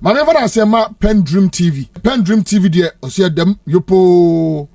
Manever I say ma PENDREAM TV. PENDREAM TV there, I see them yopo.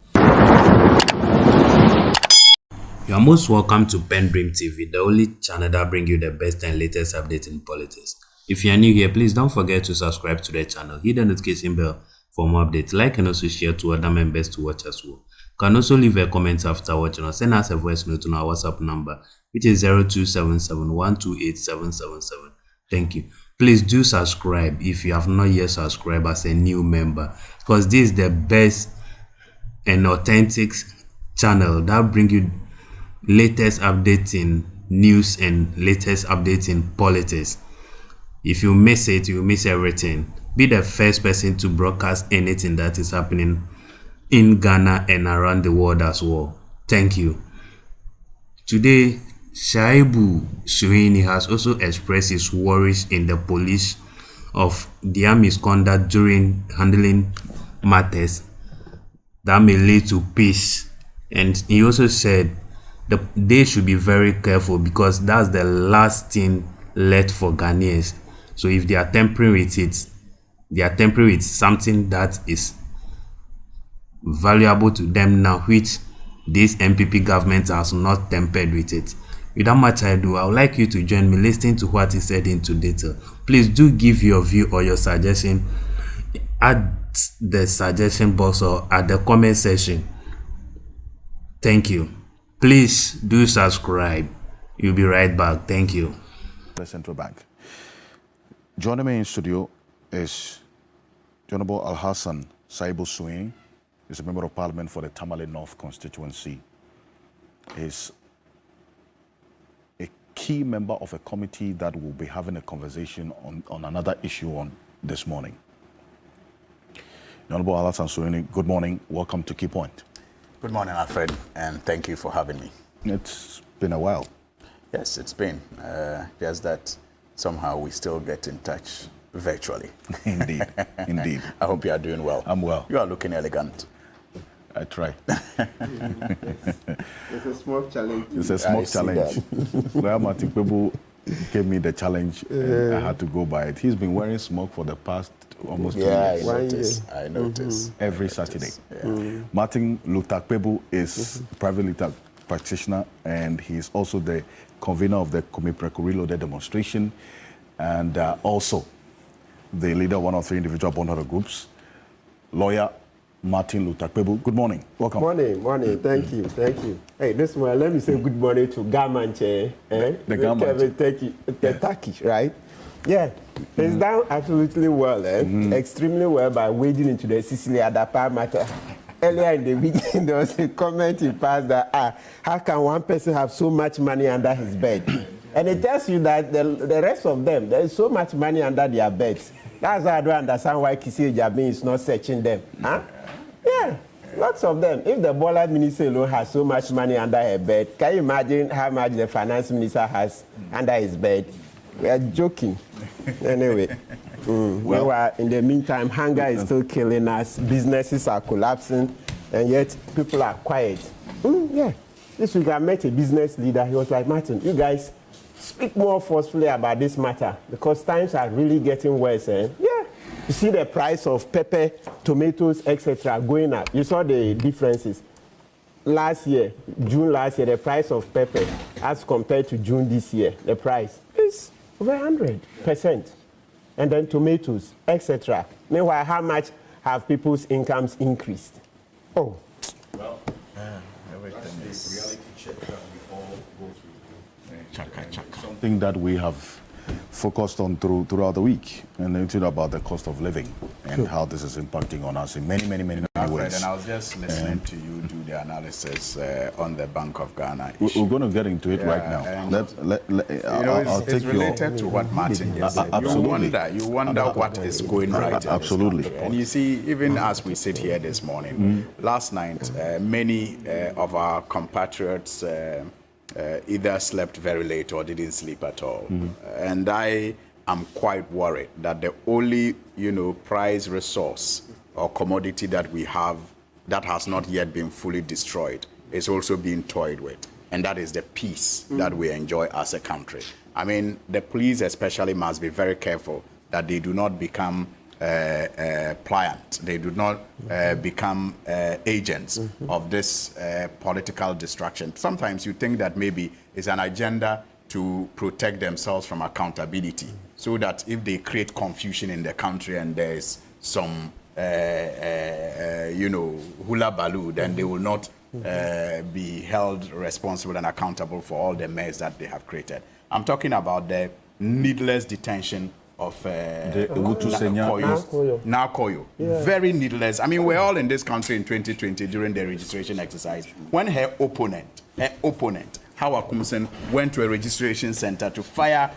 You are most welcome to PENDREAM TV, the only channel that brings you the best and latest updates in politics. If you are new here, please don't forget to subscribe to the channel, hit the notification bell for more updates, like and also share to other members to watch as well. You can also leave a comment after watching or send us a voice note on our WhatsApp number, which is 0277128777. Thank you. Please do subscribe if you have not yet subscribed as a new member, because this is the best and authentic channel that brings you latest updates in news and latest updates in politics. If you miss it, you miss everything. Be the first person to broadcast anything that is happening in Ghana and around the world as well. Thank you. Today, Suhuyini has also expressed his worries in the police of their misconduct during handling matters that may lead to peace. And he also said they should be very careful because that's the last thing left for Ghanaians. So if they are tampering with it, they are tampering with something that is valuable to them now, which this MPP government has not tampered with it. Without much ado, I would like you to join me listening to what he said into detail. Please do give your view or your suggestion at the suggestion box or at the comment section. Thank you. Please do subscribe. You'll be right back. Thank you. The Central Bank. Joining me in studio is Honorable Alhassan Saibu Suhuyini. He's a member of Parliament for the Tamale North constituency. He's a key member of a committee that will be having a conversation on another issue on this morning. Honorable Alhassan Suhuyini, good morning. Welcome to Key Point. Good morning, Alfred, and thank you for having me. It's been a while. Yes, it's been. Just that somehow we still get in touch virtually. Indeed, indeed. I hope you are doing well. I'm well. You are looking elegant. I try. It's a small challenge. It's a small challenge. Well, Martin Kwebo gave me the challenge and I had to go by it. He's been wearing smoke for the past almost 2 years. I notice. Every Saturday. Martin Luther Kwebo is a private liter practitioner, and he's also the convener of the Komipreko Reloaded demonstration, and also the leader of one of 3 individual bondholder groups, lawyer Martin Luther Kwebo. Good morning. Welcome. Morning. Thank you. Hey, this morning, let me say good morning to Gamanche. The Gamanche. The Turkish, right? Yeah, it's done absolutely well, extremely well by wading into the Sicily Adapa matter. Earlier in the week, there was a comment in past that, how can one person have so much money under his bed? And it tells you that the rest of them, there is so much money under their beds. That's why I don't understand why Kisi Jabi is not searching them. Huh? Yeah, lots of them. If the Bola minister alone has so much money under her bed, can you imagine how much the finance minister has under his bed? We are joking. Anyway, well, in the meantime, hunger is still killing us. Businesses are collapsing, and yet people are quiet. Yeah, this week I met a business leader. He was like, Martin, you guys speak more forcefully about this matter because times are really getting worse. Yeah. You see the price of pepper, tomatoes, etc. going up. You saw the differences. Last year, June last year, the price of pepper as compared to June this year, the price is over 100%. And then tomatoes, etc. Meanwhile, how much have people's incomes increased? Oh. Well, everything is reality check that we all go through. Something that we have focused on throughout the week, and then about the cost of living and how this is impacting on us in many ways. And I was just listening to you do the analysis on the Bank of Ghana issue. We're going to get into it right now. It's related to what Martin just said. Absolutely. You wonder what is going right. Absolutely. And you see, even as we sit here this morning, last night, many of our compatriots either slept very late or didn't sleep at all. And I am quite worried that the only, price resource or commodity that we have that has not yet been fully destroyed is also being toyed with. And that is the peace that we enjoy as a country. I mean, the police especially must be very careful that they do not become pliant. They do not become agents of this political distraction. Sometimes you think that maybe it's an agenda to protect themselves from accountability, so that if they create confusion in the country and there's some, hula baloo, then they will not be held responsible and accountable for all the mess that they have created. I'm talking about the needless detention of Akoryoo. Very needless. I mean, we're all in this country in 2020 during the registration exercise when her opponent, Hawa Kumsen, went to a registration center to fire,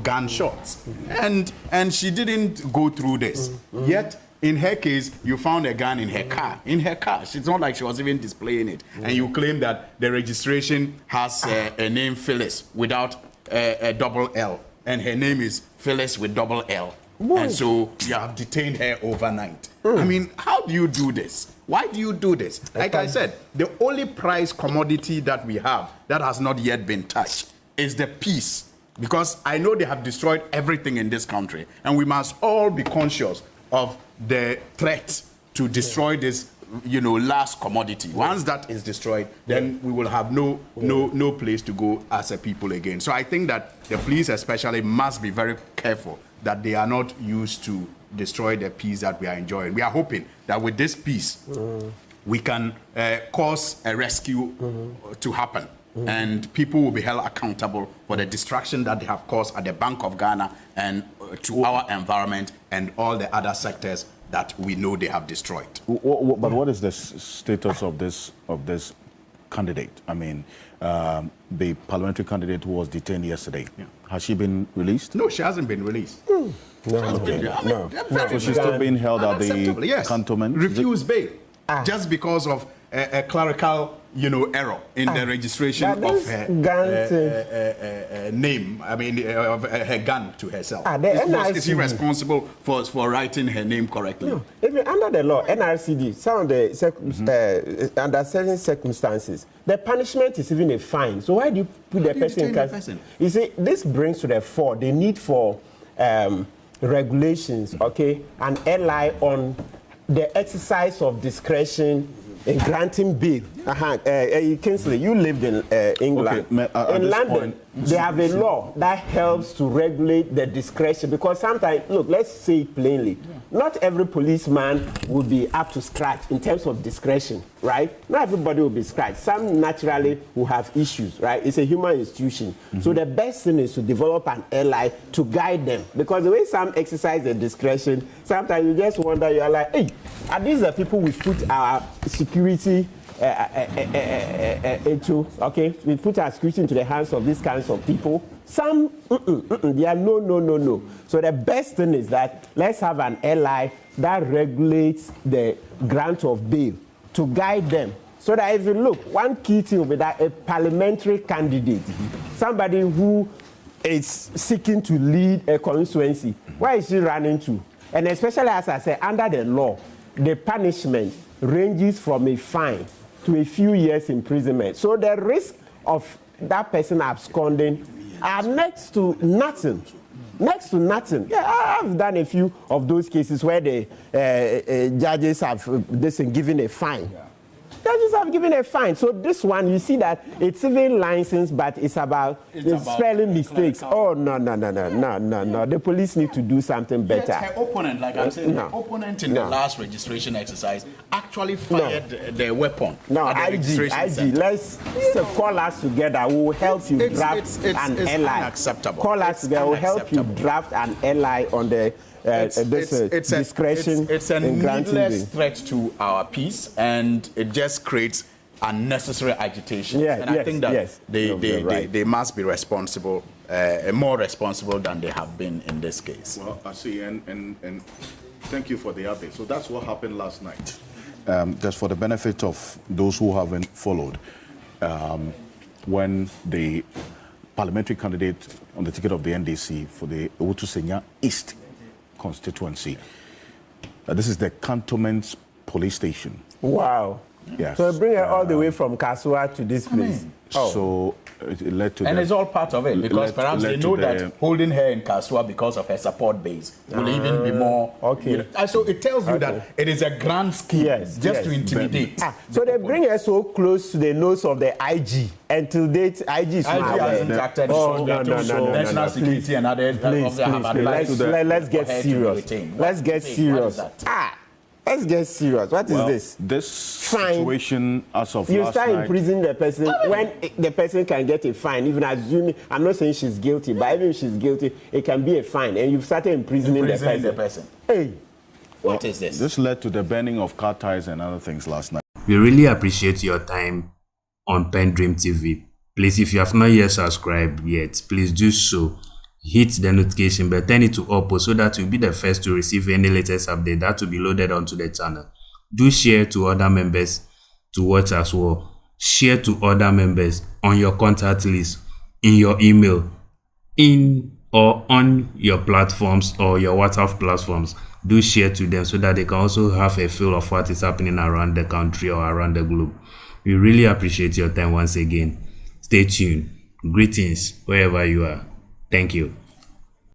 gunshots, and she didn't go through this. Yet, in her case, you found a gun in her car. It's not like she was even displaying it, and you claim that the registration has a name Phyllis without a double L, and her name is Phyllis with double L. And so you have detained her overnight. I mean, how do you do this? Why do you do this? Like I said, the only prize commodity that we have that has not yet been touched is the peace. Because I know they have destroyed everything in this country, and we must all be conscious of the threat to destroy this, last commodity. Once that is destroyed, then we will have no place to go as a people again. So I think that the police especially must be very careful that they are not used to destroy the peace that we are enjoying. We are hoping that with this peace, we can cause a rescue to happen. And people will be held accountable for the distraction that they have caused at the Bank of Ghana and to our environment and all the other sectors that we know they have destroyed. But what is the status of this candidate? I mean, the parliamentary candidate who was detained yesterday. Yeah. Has she been released? No, she hasn't been released. No. So she's still being held at the cantonment? Refused bail. Just because of a clerical, error in the registration of her name. I mean, of her gun to herself. Is she responsible for writing her name correctly? No. Even under the law, NRCD, some of the under certain circumstances, the punishment is even a fine. So why do you put the person in custody? You see, this brings to the fore the need for regulations, okay, and rely on the exercise of discretion in granting bail. Kingsley, you lived in England. Okay, in London, they have a law that helps to regulate the discretion, because sometimes, look, let's say it plainly, not every policeman will be up to scratch in terms of discretion, right? Not everybody will be scratched. Some naturally will have issues, right? It's a human institution. So the best thing is to develop an ally to guide them, because the way some exercise their discretion, sometimes you just wonder, you're like, hey, are these the people we put our security into, okay? We put our security into the hands of these kinds of people. Some, they are no. So the best thing is that let's have an ally that regulates the grant of bail to guide them. So that if you look, one key thing will be that a parliamentary candidate, somebody who is seeking to lead a constituency, where is she running to? And especially, as I said, under the law, the punishment ranges from a fine to a few years imprisonment. So the risk of that person absconding are next to nothing. Next to nothing. Yeah, I've done a few of those cases where the judges have given a fine. Judges have given a fine. So this one, you see that it's even licensed, but it's about spelling mistakes. Oh, no. The police need to do something better. Yet her opponent, like I'm saying, her opponent in the last registration exercise actually fired the weapon. No, IG, let's call us together. We will help you draft an ally. Unacceptable. Call us together. We will help you draft an ally on the discretion. It's a needless threat to our peace, and it just creates unnecessary agitation. I think that they must be responsible, more responsible than they have been in this case. Well, I see, and thank you for the update. So that's what happened last night. Just for the benefit of those who haven't followed, when the parliamentary candidate on the ticket of the NDC for the Owutu-Senya East constituency. This is the cantonment police station. Wow. Yes. So bring her all the way from Kasua to this place. So it led to And the, it's all part of it because perhaps led they to know the- that holding her in Kasua because of her support base will even be more. okay. You know, and so it tells you that it is a grand scheme just to intimidate. So they bring her so close to the nose of the IG until date IG is IG not hasn't there. acted Oh, because no, national security and others Please, have advised let's get for her to be serious. retained. Let's get What is serious. that? Let's get serious. What is this? This Fine. situation as of You last start night. imprisoning the person when the person can get a fine, even assuming, I'm not saying she's guilty, but even if she's guilty, it can be a fine, and you've started imprisoning the person. Hey, What is this? This led to the burning of car tires and other things last night. We really appreciate your time on PENDREAM TV. Please, if you have not yet subscribed yet, please do so. Hit the notification bell, turn it to all so that you'll be the first to receive any latest update that will be loaded onto the channel. Do share to other members to watch as well. Share to other members on your contact list, in your email, in or on your platforms or your WhatsApp platforms. Do share to them so that they can also have a feel of what is happening around the country or around the globe. We really appreciate your time once again. Stay tuned. Greetings wherever you are. Thank you.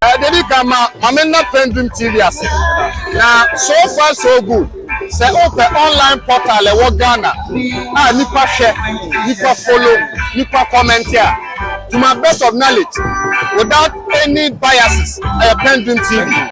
Dedi kama mamena PENDREAM TV ase. Na so far so good. Say open online portal e wo Ghana. Nipa share, nipa follow, nipa comment here. To my best of knowledge, without any biases, PENDREAM TV.